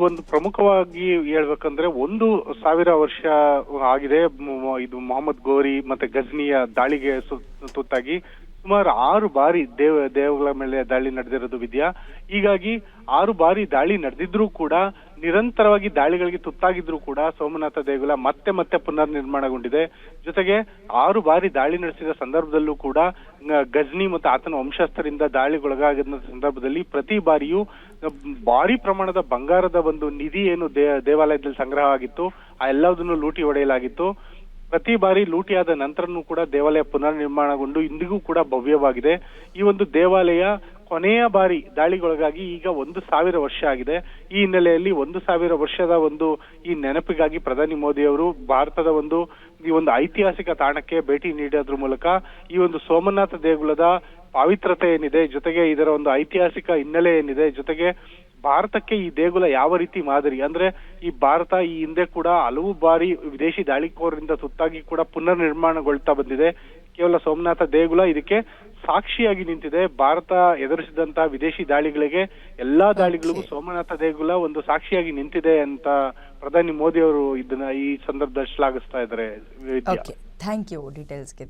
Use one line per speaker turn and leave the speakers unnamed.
ಒಂದು ಪ್ರಮುಖವಾಗಿ ಹೇಳ್ಬೇಕಂದ್ರೆ 1,000 ವರ್ಷ ಆಗಿದೆ ಇದು ಮೊಹಮ್ಮದ್ ಗೋರಿ ಮತ್ತೆ ಗಜ್ನಿಯ ದಾಳಿಗೆ ತುತ್ತಾಗಿ ಸುಮಾರು 6 ಬಾರಿ ದೇವಗಳ ಮೇಲೆ ದಾಳಿ ನಡೆದಿರೋದು ವಿದ್ಯಾ. ಹೀಗಾಗಿ 6 ಬಾರಿ ದಾಳಿ ನಡೆದಿದ್ರು ಕೂಡ, ನಿರಂತರವಾಗಿ ದಾಳಿಗಳಿಗೆ ತುತ್ತಾಗಿದ್ರು ಕೂಡ ಸೋಮನಾಥ ದೇಗುಲ ಮತ್ತೆ ಮತ್ತೆ ಪುನರ್ ನಿರ್ಮಾಣಗೊಂಡಿದೆ. ಜೊತೆಗೆ 6 ಬಾರಿ ದಾಳಿ ನಡೆಸಿದ ಸಂದರ್ಭದಲ್ಲೂ ಕೂಡ ಗಜ್ನಿ ಮತ್ತು ಆತನ ವಂಶಸ್ಥರಿಂದ ದಾಳಿಗೊಳಗಾಗಿದ್ದ ಸಂದರ್ಭದಲ್ಲಿ ಪ್ರತಿ ಬಾರಿಯೂ ಭಾರಿ ಪ್ರಮಾಣದ ಬಂಗಾರದ ಒಂದು ನಿಧಿ ಏನು ದೇವಾಲಯದಲ್ಲಿ ಸಂಗ್ರಹ ಆಗಿತ್ತು ಆ ಎಲ್ಲದನ್ನು ಲೂಟಿ ಹೊಡೆಯಲಾಗಿತ್ತು. ಪ್ರತಿ ಬಾರಿ ಲೂಟಿಯಾದ ನಂತರನೂ ಕೂಡ ದೇವಾಲಯ ಪುನರ್ ನಿರ್ಮಾಣಗೊಂಡು ಇಂದಿಗೂ ಕೂಡ ಭವ್ಯವಾಗಿದೆ. ಈ ಒಂದು ದೇವಾಲಯ ಕೊನೆಯ ಬಾರಿ ದಾಳಿಗೊಳಗಾಗಿ ಈಗ 1,000 ವರ್ಷ ಆಗಿದೆ. ಈ ಹಿನ್ನೆಲೆಯಲ್ಲಿ 1,000 ವರ್ಷದ ಈ ನೆನಪಿಗಾಗಿ ಪ್ರಧಾನಿ ಮೋದಿ ಅವರು ಭಾರತದ ಈ ಒಂದು ಐತಿಹಾಸಿಕ ತಾಣಕ್ಕೆ ಭೇಟಿ ನೀಡೋದ್ರ ಮೂಲಕ ಈ ಒಂದು ಸೋಮನಾಥ ದೇಗುಲದ ಪಾವಿತ್ರತೆ ಏನಿದೆ, ಜೊತೆಗೆ ಇದರ ಒಂದು ಐತಿಹಾಸಿಕ ಹಿನ್ನೆಲೆ ಏನಿದೆ, ಜೊತೆಗೆ ಭಾರತಕ್ಕೆ ಈ ದೇಗುಲ ಯಾವ ರೀತಿ ಮಾದರಿ, ಅಂದ್ರೆ ಈ ಭಾರತ ಈ ಹಿಂದೆ ಕೂಡ ಹಲವು ಬಾರಿ ವಿದೇಶಿ ದಾಳಿಕೋರರಿಂದ ತುತ್ತಾಗಿ ಕೂಡ ಪುನರ್ ನಿರ್ಮಾಣಗೊಳ್ತಾ ಬಂದಿದೆ. ಕೇವಲ ಸೋಮನಾಥ ದೇಗುಲ ಇದಕ್ಕೆ ಸಾಕ್ಷಿಯಾಗಿ ನಿಂತಿದೆ. ಭಾರತ ಎದುರಿಸಿದಂತ ವಿದೇಶಿ ದಾಳಿಗಳಿಗೆ ಎಲ್ಲಾ ದಾಳಿಗಳಿಗೂ ಸೋಮನಾಥ ದೇಗುಲ ಒಂದು ಸಾಕ್ಷಿಯಾಗಿ ನಿಂತಿದೆ ಅಂತ ಪ್ರಧಾನಿ ಮೋದಿ ಅವರು ಇದನ್ನ ಈ ಸಂದರ್ಭದಲ್ಲಿ ಶ್ಲಾಘಿಸ್ತಾ ಇದ್ದಾರೆ.
Thank you ಡೀಟೇಲ್ಸ್ಗೆ.